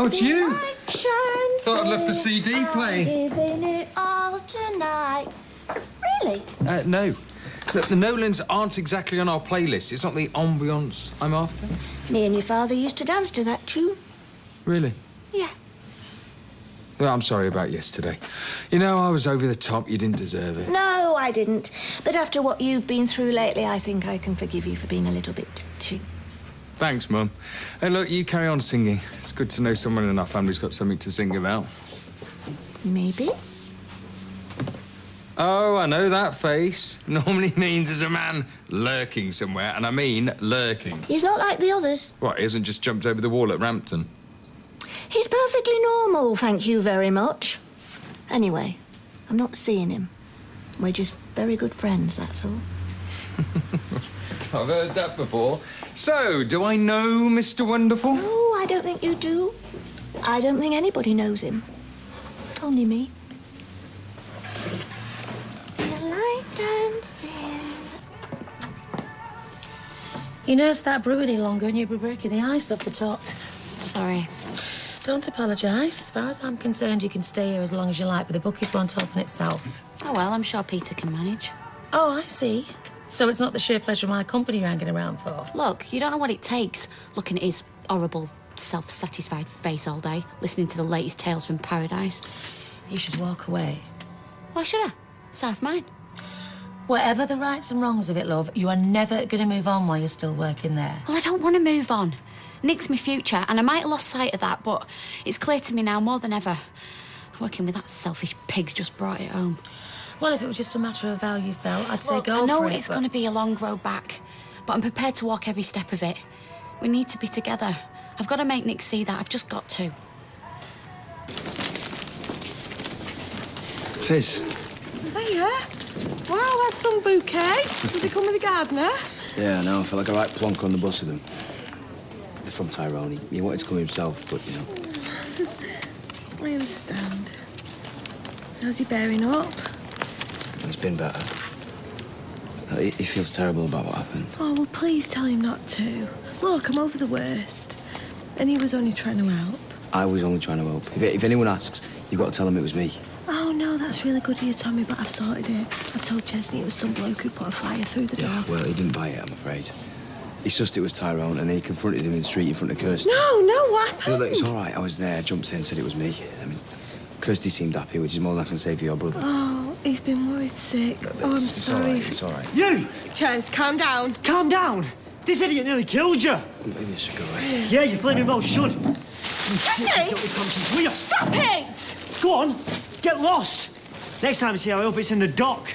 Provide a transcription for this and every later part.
about you? Thought I'd left the CD playing. Giving it all tonight. Really? No. Look, the Nolans aren't exactly on our playlist. It's not the ambience I'm after. Me and your father used to dance to that tune. Really? Yeah. Well, I'm sorry about yesterday. You know, I was over the top. You didn't deserve it. No, I didn't. But after what you've been through lately, I think I can forgive you for being a little bit too. Thanks, Mum. And look, you carry on singing. It's good to know someone in our family's got something to sing about. Maybe. Oh, I know that face. Normally means there's a man lurking somewhere, and I mean lurking. He's not like the others. What, he hasn't just jumped over the wall at Rampton? He's perfectly normal, thank you very much. Anyway, I'm not seeing him. We're just very good friends, that's all. I've heard that before. So, do I know Mr. Wonderful? No, I don't think you do. I don't think anybody knows him. Only me. You like dancing. You nursed that brew any longer and you'd be breaking the ice off the top. Sorry. Don't apologise. As far as I'm concerned, you can stay here as long as you like, but the bookies won't open itself. Oh, well, I'm sure Peter can manage. Oh, I see. So it's not the sheer pleasure of my company you're hanging around for? Look, you don't know what it takes, looking at his horrible, self-satisfied face all day, listening to the latest tales from paradise. You should walk away. Why should I? It's half mine. Whatever the rights and wrongs of it, love, you are never going to move on while you're still working there. Well, I don't want to move on. Nick's my future, and I might have lost sight of that, but it's clear to me now more than ever. Working with that selfish pig's just brought it home. Well, if it was just a matter of how you felt, I'd say Look, go I know for it. it's going to be a long road back, but I'm prepared to walk every step of it. We need to be together. I've got to make Nick see that. I've just got to. Fizz. Hiya. Wow, that's some bouquet. Does it come with a gardener? Yeah, I know. I felt like a right plonk on the bus with them. They're from Tyrone. He wanted to come himself, but, you know. I understand. How's he bearing up? He's been better. He feels terrible about what happened. Oh, well, please tell him not to. Look, I'm over the worst. And he was only trying to help. I was only trying to help. If anyone asks, you've got to tell them it was me. Oh, no, that's really good of you, Tommy, but I've sorted it. I've told Chesney it was some bloke who put a fire through the door. Yeah, well, he didn't buy it, I'm afraid. He sussed it was Tyrone, and then he confronted him in the street in front of Kirsty. No, what happened? Look, it's all right. I was there, jumped in, said it was me. I mean, Kirsty seemed happy, which is more than I can say for your brother. Oh, he's been worried sick. Oh, I'm sorry. It's all right. You! Ches, calm down. Calm down! This idiot nearly killed you! Maybe I should go away. Yeah, you flaming well should. Chesney! Guilty conscience, will you? Stop it! Go on, get lost. Next time I see how I hope it's in the dock.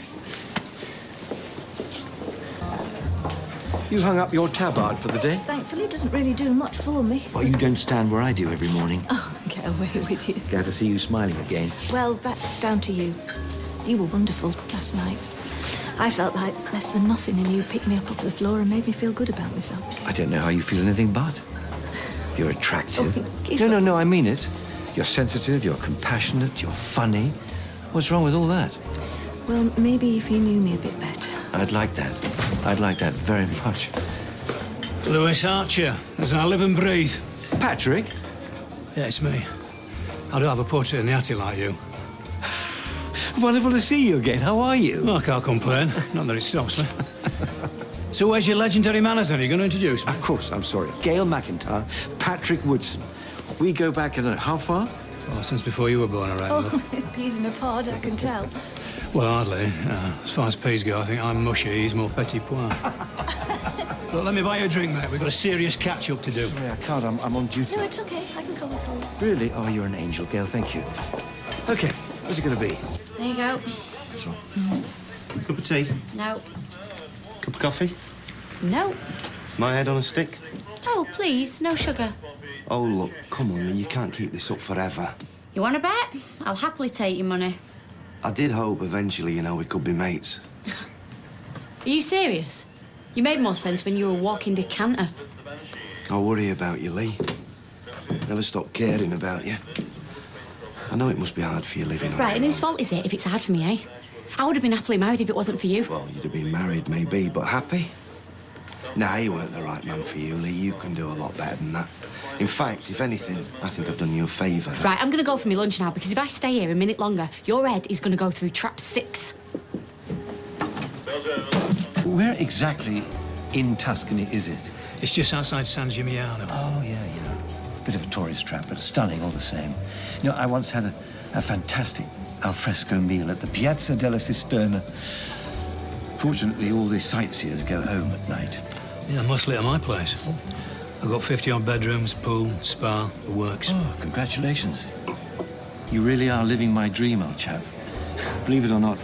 You hung up your tabard for the day? Thankfully, it doesn't really do much for me. Well, you don't stand where I do every morning. Oh, get away with you. Glad to see you smiling again. Well, that's down to you. You were wonderful last night. I felt like less than nothing, and you picked me up off the floor and made me feel good about myself. I don't know how you feel anything but. You're attractive. Oh, No, I mean it. You're sensitive, you're compassionate, you're funny. What's wrong with all that? Well, maybe if you knew me a bit better. I'd like that. I'd like that very much. Lewis Archer, as I live and breathe. Patrick? Yeah, it's me. I don't have a portrait in the attic like you. Wonderful to see you again. How are you? Well, I can't complain. Not that it stops me. So where's your legendary manners then? Are you going to introduce me? Of course, I'm sorry. Gail McIntyre, Patrick Woodson. We go back, I don't know, how far? Well, since before you were born around. Oh, peas in a pod, I can tell. Well, hardly. As far as peas go, I think I'm mushy. He's more petit pois. Look, let me buy you a drink, mate. We've got a serious catch-up to do. Sorry, I can't. I'm on duty. No, it's okay. I can cover for you. Really? Oh, you're an angel, Gail. Thank you. OK, what's it going to be? There you go. This one. Cup of tea? No. Cup of coffee? No. My head on a stick? Oh, please, no sugar. Oh, look, come on, you can't keep this up forever. You want to bet? I'll happily take your money. I did hope eventually, you know, we could be mates. Are you serious? You made more sense when you were a walking decanter. I worry about you, Lee. Never stop caring about you. I know it must be hard for you living on Right, your and whose own. fault is it if it's hard for me, eh? I would have been happily married if it wasn't for you. Well, you'd have been married, maybe, but happy? Nah, he weren't the right man for you, Lee. You can do a lot better than that. In fact, if anything, I think I've done you a favour. Right, I'm going to go for my lunch now, because if I stay here a minute longer, your head is going to go through trap 6. Where exactly in Tuscany is it? It's just outside San Gimignano. Oh, yeah. Bit of a tourist trap, but stunning all the same. You know, I once had a fantastic alfresco meal at the Piazza della Cisterna. Fortunately, all the sightseers go home at night. Yeah, mostly at my place. I've got 50-odd bedrooms, pool, spa, the works. Oh, congratulations. You really are living my dream, old chap. Believe it or not,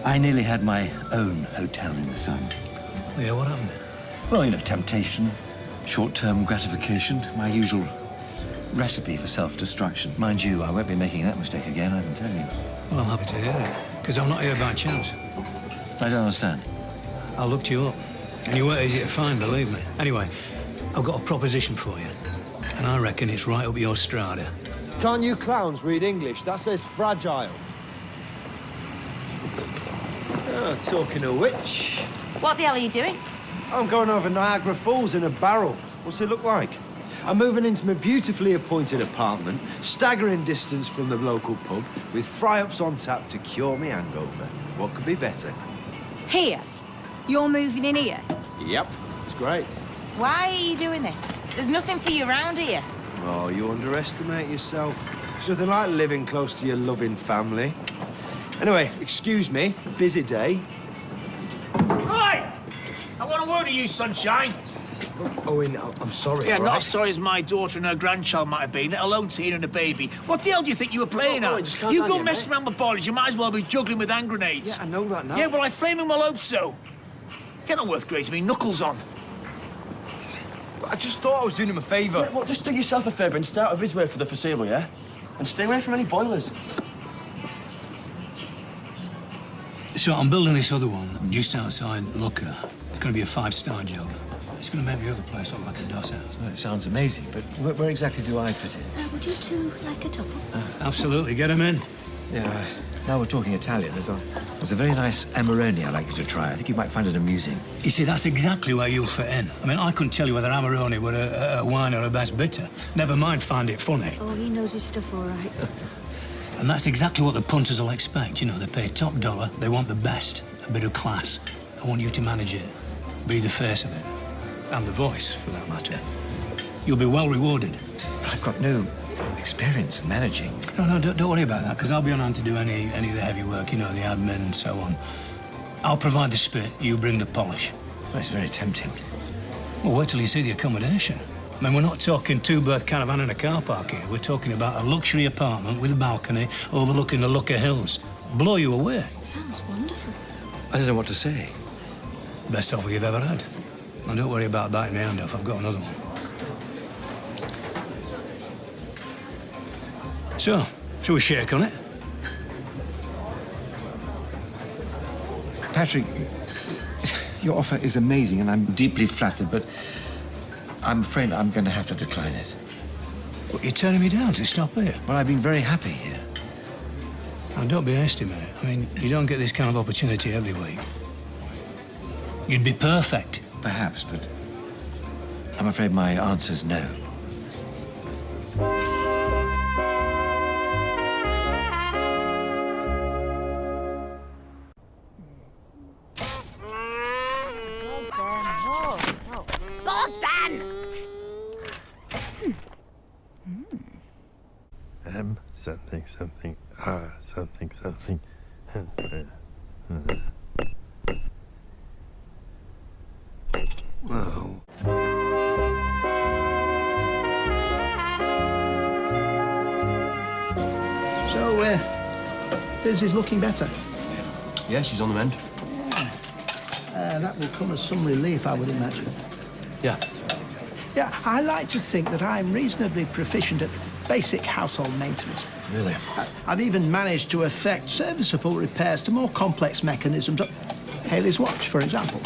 I nearly had my own hotel in the sun. Oh, yeah, what happened? Well, you know, temptation, short-term gratification, my usual recipe for self-destruction. Mind you, I won't be making that mistake again, I can tell you. Well, I'm happy to hear it, because I'm not here by chance. I don't understand. I looked you up, and you weren't easy to find, believe me. Anyway, I've got a proposition for you, and I reckon it's right up your strata. Can't you clowns read English? That says fragile. Talking of which... What the hell are you doing? I'm going over Niagara Falls in a barrel. What's it look like? I'm moving into my beautifully appointed apartment, staggering distance from the local pub, with fry-ups on tap to cure me hangover. What could be better? Here? You're moving in here? Yep, it's great. Why are you doing this? There's nothing for you around here. Oh, you underestimate yourself. It's nothing like living close to your loving family. Anyway, excuse me, busy day. Right! I want a word of you, sunshine. Owen, I'm sorry, Yeah, right? not as sorry as my daughter and her grandchild might have been, let alone Tina and the baby. What the hell do you think you were playing at? just calm You down go here, messing around with boys, you might as well be juggling with hand grenades. Yeah, I know that now. Yeah, well, I flaming well hope so. You're not worth grazing me knuckles on. I just thought I was doing him a favour. Yeah, well, just do yourself a favour and stay out of his way for the foreseeable, yeah? And stay away from any boilers. So I'm building this other one just outside Lucca. It's going to be a 5-star job. It's going to make the other place look like a doss house. Well, it sounds amazing, but where exactly do I fit in? Would you two like a top-up? Absolutely, get him in. Yeah, now we're talking Italian. There's a very nice Amarone I'd like you to try. I think you might find it amusing. You see, that's exactly where you'll fit in. I mean, I couldn't tell you whether Amarone were a wine or a best bitter. Never mind find it funny. Oh, he knows his stuff all right. And that's exactly what the punters will expect. You know, they pay top dollar, they want the best, a bit of class. I want you to manage it, be the face of it, and the voice, for that matter. You'll be well rewarded. But I've got no experience managing. No, don't worry about that, because I'll be on hand to do any of the heavy work, you know, the admin and so on. I'll provide the spit, you bring the polish. Well, it's very tempting. Well, wait till you see the accommodation. I mean, we're not talking 2-berth caravan in a car park here. We're talking about a luxury apartment with a balcony overlooking the Lucca Hills. Blow you away. Sounds wonderful. I don't know what to say. Best offer you've ever had. Now, don't worry about biting my hand off. I've got another one. So, shall we shake on it? Patrick, your offer is amazing, and I'm deeply flattered, but I'm afraid I'm going to have to decline it. What, you're turning me down to stop here? Well, I've been very happy here. Now, don't be hasty, mate. I mean, you don't get this kind of opportunity every week. You'd be perfect. Perhaps, but I'm afraid my answer's no. Something, something, something, something. Whoa. So, Lizzie's looking better. Yeah, she's on the mend. That will come as some relief, I would imagine. Yeah. Yeah, I like to think that I'm reasonably proficient at basic household maintenance. Really? I've even managed to effect serviceable repairs to more complex mechanisms. Haley's watch, for example.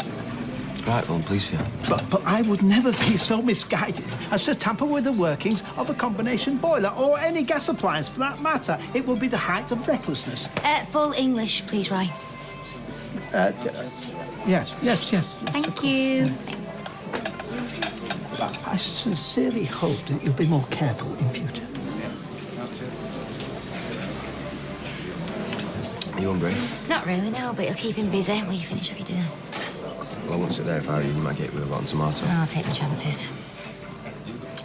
Right, well, I'm pleased for you. But I would never be so misguided as to tamper with the workings of a combination boiler or any gas appliance for that matter. It would be the height of recklessness. Full English, please, Ryan. Yes. Thank you. I sincerely hope that you'll be more careful in future. Are you hungry? Not really, no, but you'll keep him busy when you finish off your dinner. Well, I won't sit there if I were you. You might get it with a rotten tomato. I'll take my chances.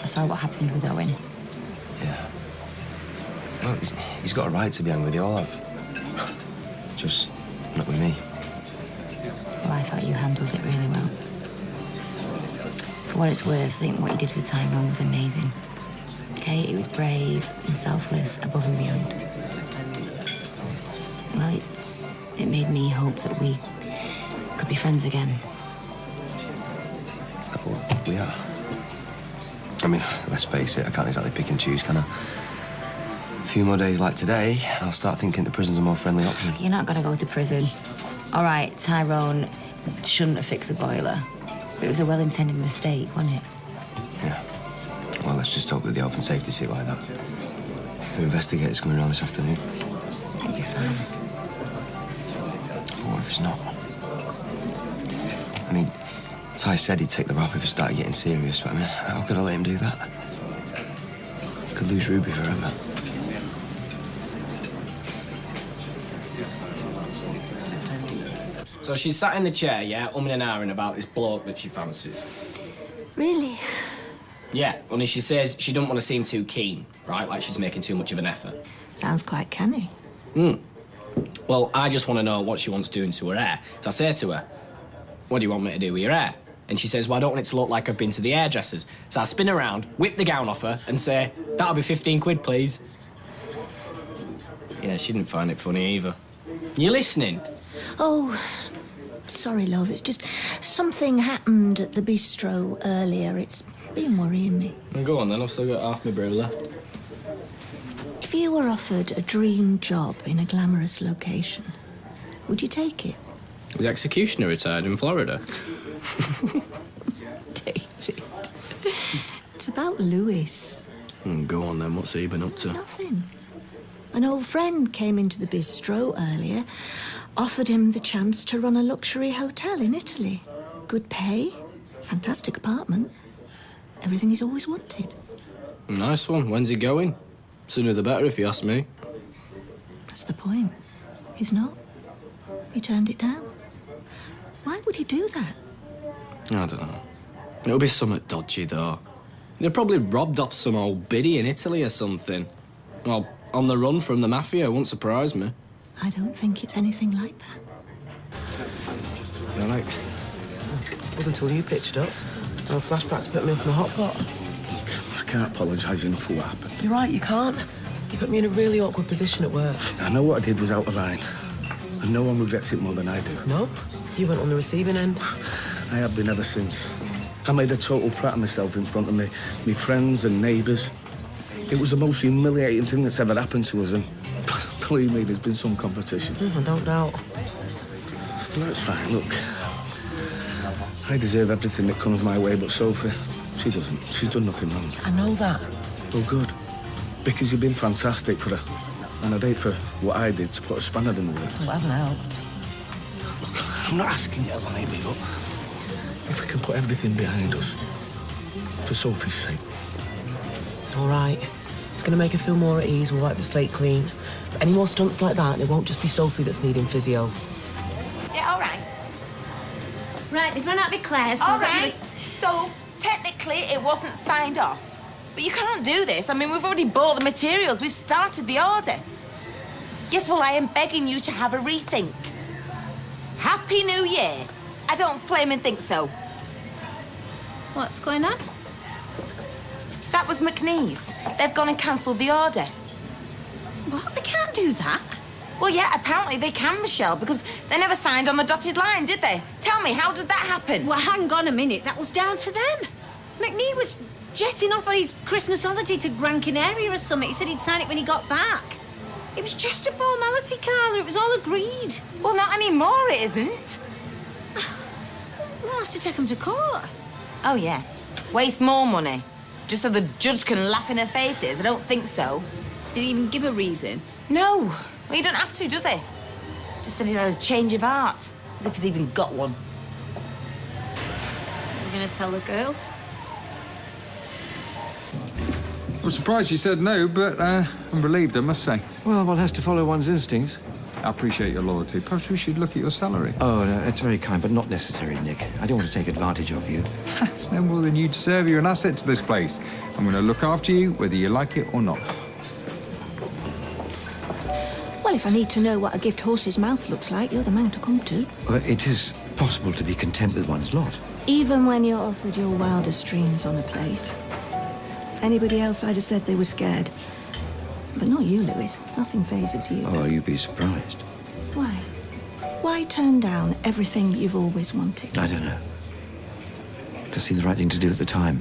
I saw what happened with Owen. Yeah. Well, he's got a right to be angry. They all have. Just not with me. Well, I thought you handled it really well. For what it's worth, I think what you did with Tyrone was amazing. Okay, it was brave and selfless, above and beyond. Well, it made me hope that we could be friends again. Well, we are. I mean, let's face it, I can't exactly pick and choose, can I? A few more days like today, and I'll start thinking the prison's a more friendly option. You're not going to go to prison. All right, Tyrone shouldn't have fixed the boiler. But it was a well-intended mistake, wasn't it? Yeah. Well, let's just hope that the health and safety see it like that. The investigator's coming around this afternoon. It'll be fine. But what if it's not? I mean, Ty said he'd take the rap if it started getting serious, but I mean, how could I let him do that? I could lose Ruby forever. So she's sat in the chair, yeah, umming and ahhing about this bloke that she fancies. Really? Yeah, only she says she don't want to seem too keen, right? Like she's making too much of an effort. Sounds quite canny. Well, I just want to know what she wants doing to her hair. So I say to her, what do you want me to do with your hair? And she says, well, I don't want it to look like I've been to the hairdressers. So I spin around, whip the gown off her, and say, that'll be 15 quid, please. Yeah, she didn't find it funny either. You listening? Oh, sorry, love. It's just something happened at the bistro earlier. It's been worrying me. Well, go on then, I've still got half my brew left. If you were offered a dream job in a glamorous location, would you take it? His executioner retired in Florida. David. It's about Lewis. Go on then, what's he been up to? Nothing. An old friend came into the bistro earlier, offered him the chance to run a luxury hotel in Italy. Good pay, fantastic apartment, everything he's always wanted. Nice one. When's he going? Sooner the better, if you ask me. That's the point. He's not. He turned it down. Why would he do that? I don't know. It'll be something dodgy, though. They're probably robbed off some old biddy in Italy or something. Well, on the run from the mafia, won't surprise me. I don't think it's anything like that. You all right? It wasn't until you pitched up. No flashbacks put me off my hot pot. I can't apologise enough for what happened. You're right, you can't. You put me in a really awkward position at work. I know what I did was out of line. And no one regrets it more than I do. No? You went on the receiving end. I have been ever since. I made a total prat of myself in front of me friends and neighbours. It was the most humiliating thing that's ever happened to us, and believe me, there's been some competition. I don't doubt. But that's fine, look. I deserve everything that comes my way, but Sophie, she doesn't. She's done nothing wrong. I know that. Oh, good. Because you've been fantastic for her. And I'd hate for what I did to put a spanner in the works. Well, it hasn't helped. Look, I'm not asking you to lie me, but if we can put everything behind us, for Sophie's sake. All right. It's going to make her feel more at ease. We'll wipe the slate clean. But any more stunts like that, it won't just be Sophie that's needing physio. Yeah, all right. Right, they've run out of eclairs, so All I've got right. So, technically, it wasn't signed off. But you can't do this. I mean, we've already bought the materials. We've started the order. Yes, well, I am begging you to have a rethink. Happy New Year. I don't flaming think so. What's going on? That was McNee's. They've gone and cancelled the order. What? They can't do that. Well, yeah, apparently they can, Michelle, because they never signed on the dotted line, did they? Tell me, how did that happen? Well, hang on a minute. That was down to them. McNee was jetting off on his Christmas holiday to Gran Canaria or something. He said he'd sign it when he got back. It was just a formality, Carla. It was all agreed. Well, not anymore, it isn't. We'll have to take him to court. Oh, yeah. Waste more money. Just so the judge can laugh in her faces. I don't think so. Did he even give a reason? No. Well, you don't have to, does he? Just said he'd had a change of heart. As if he's even got one. We're going to tell the girls? I'm surprised you said no, but I'm relieved, I must say. Well, one has to follow one's instincts. I appreciate your loyalty. Perhaps we should look at your salary. Oh, no, it's very kind, but not necessary, Nick. I don't want to take advantage of you. It's no more than you deserve. You're an asset to this place. I'm going to look after you, whether you like it or not. Well, if I need to know what a gift horse's mouth looks like, you're the man to come to. Well, it is possible to be content with one's lot. Even when you're offered your wildest dreams on a plate. Anybody else, I'd have said they were scared. But not you, Lewis. Nothing phases you. Oh, you'd be surprised. Why? Why turn down everything you've always wanted? I don't know. Just seemed the right thing to do at the time.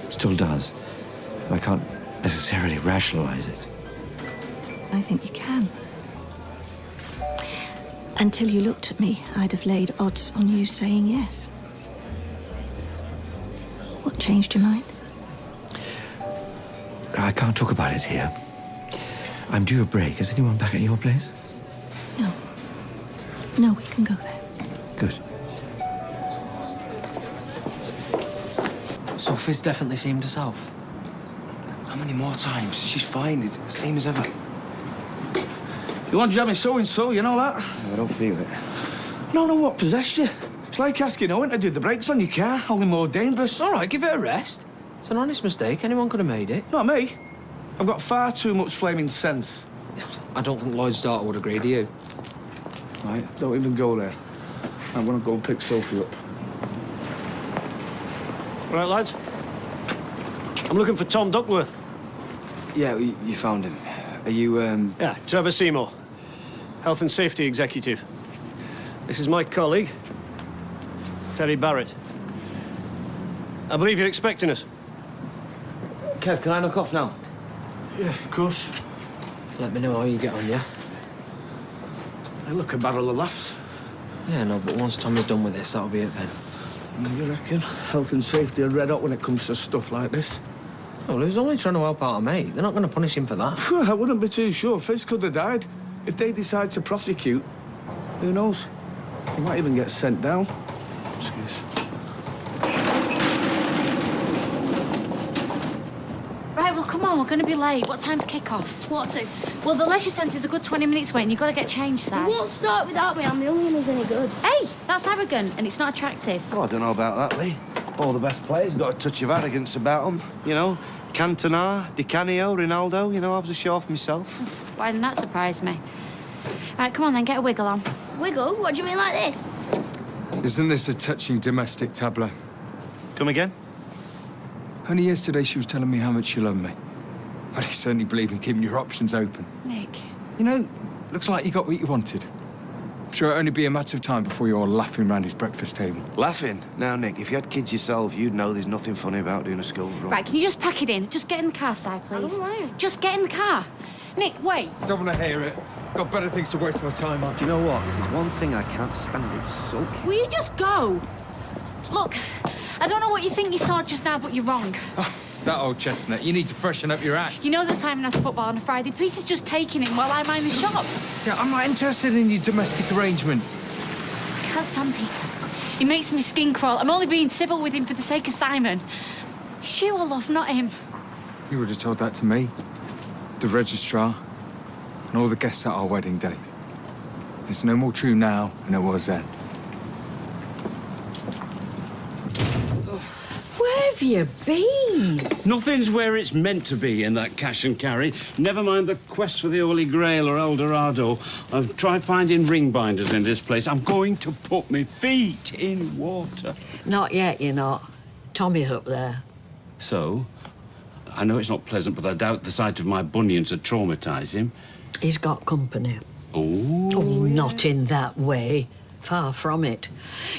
Still does. I can't necessarily rationalize it. I think you can. Until you looked at me, I'd have laid odds on you saying yes. What changed your mind? I can't talk about it here. I'm due a break. Is anyone back at your place? No. No, we can go there. Good. Sophie's definitely seemed herself. How many more times? She's fine. It's the same as ever. You want Jamie so-and-so, you know that? I don't feel it. No, what possessed you? It's like asking Owen to do the brakes on your car, only more dangerous. All right, give it a rest. It's an honest mistake. Anyone could have made it. Not me. I've got far too much flaming sense. I don't think Lloyd's daughter would agree, do you? Right, don't even go there. I'm gonna go and pick Sophie up. Right, lads. I'm looking for Tom Duckworth. Yeah, you found him. Are you, Yeah, Trevor Seymour. Health and Safety Executive. This is my colleague, Terry Barrett. I believe you're expecting us. Kev, can I knock off now? Yeah, of course. Let me know how you get on, yeah? Hey, look, a barrel of laughs. Yeah, no, but once Tom is done with this, that'll be it then. You reckon? Health and safety are red hot when it comes to stuff like this. Well, he was only trying to help out a mate. They're not going to punish him for that. Well, I wouldn't be too sure. Fizz could have died. If they decide to prosecute, who knows? He might even get sent down. Excuse. Right, well, come on, we're going to be late. What time's kick-off? What to? Well, the leisure centre's a good 20 minutes away and you've got to get changed, You Sam. won't start without me. I'm the only one who's any good. Hey, that's arrogant and it's not attractive. Oh, I don't know about that, Lee. All the best players got a touch of arrogance about them. You know, Cantona, Di Canio, Ronaldo. You know, I was a show off myself. Why didn't that surprise me? Right, come on then, get a wiggle on. Wiggle? What do you mean like this? Isn't this a touching domestic tableau? Come again? Only yesterday she was telling me how much she loved me. Well, I certainly believe in keeping your options open. Nick. You know, looks like you got what you wanted. I'm sure it'll only be a matter of time before you're all laughing around his breakfast table. Laughing? Now, Nick, if you had kids yourself, you'd know there's nothing funny about doing a school run. Right, can you just pack it in? Just get in the car, Si, please. I don't mind. Just get in the car. Nick, wait. Don't want to hear it. Got better things to waste my time on. Do you know what? If there's one thing I can't stand, it's sulking. Will you just go? Look, I don't know what you think you saw just now, but you're wrong. Oh, that old chestnut. You need to freshen up your act. You know that Simon has football on a Friday. Peter's just taking him while I mind the shop. Yeah, I'm not interested in your domestic arrangements. I can't stand Peter. He makes me skin crawl. I'm only being civil with him for the sake of Simon. It's you I love, not him. You would have told that to me, the registrar, and all the guests at our wedding day. It's no more true now than it was then. Where have you been? Nothing's where it's meant to be in that cash and carry. Never mind the quest for the Holy Grail or El Dorado. I've tried finding ring binders in this place. I'm going to put my feet in water. Not yet, you're not. Tommy's up there. So, I know it's not pleasant, but I doubt the sight of my bunions had traumatised him. He's got company. Oh, not in that way. Far from it.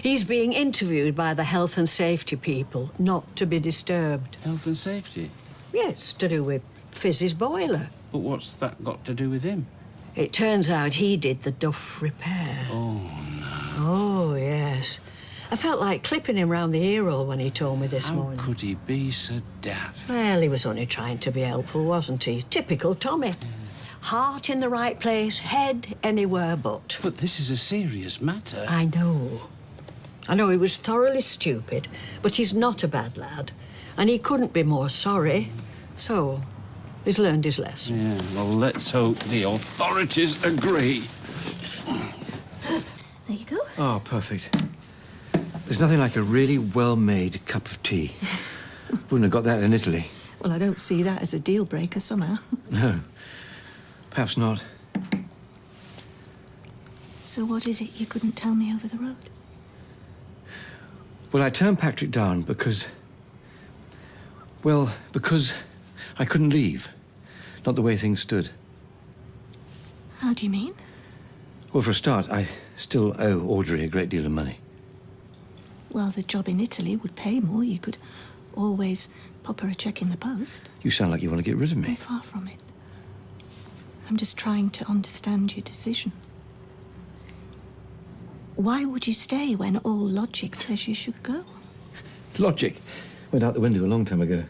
He's being interviewed by the health and safety people, not to be disturbed. Health and safety? Yes, to do with Fizz's boiler. But what's that got to do with him? It turns out he did the Duff repair. Oh, no. Oh, yes. I felt like clipping him round the ear hole when he told me this morning. How could he be so daft? Well, he was only trying to be helpful, wasn't he? Typical Tommy. Heart in the right place, head anywhere but. But this is a serious matter. I know. I know he was thoroughly stupid, but he's not a bad lad. And he couldn't be more sorry. So, he's learned his lesson. Yeah, well, let's hope the authorities agree. There you go. Oh, perfect. There's nothing like a really well-made cup of tea. Wouldn't have got that in Italy. Well, I don't see that as a deal breaker somehow. No, perhaps not. So what is it you couldn't tell me over the road? Well, I turned Patrick down because... Well, because I couldn't leave. Not the way things stood. How do you mean? Well, for a start, I still owe Audrey a great deal of money. Well, the job in Italy would pay more. You could always pop her a cheque in the post. You sound like you want to get rid of me. I'm far from it. I'm just trying to understand your decision. Why would you stay when all logic says you should go? Logic went out the window a long time ago.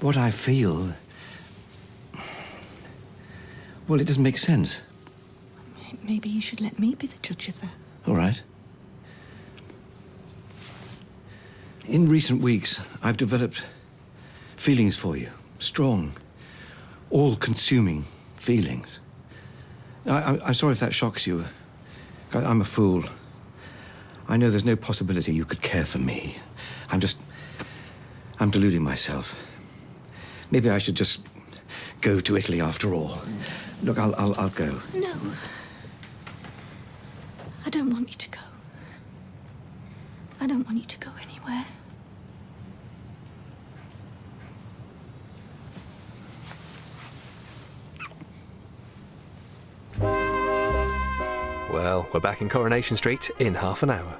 What I feel... Well, it doesn't make sense. Maybe you should let me be the judge of that. All right. In recent weeks, I've developed feelings for you. Strong, all-consuming feelings. I'm sorry if that shocks you. I'm a fool. I know there's no possibility you could care for me. I'm deluding myself. Maybe I should just go to Italy after all. Look, I'll go. No. I don't want you to go. I don't want you to go anywhere. Well, we're back in Coronation Street in half an hour.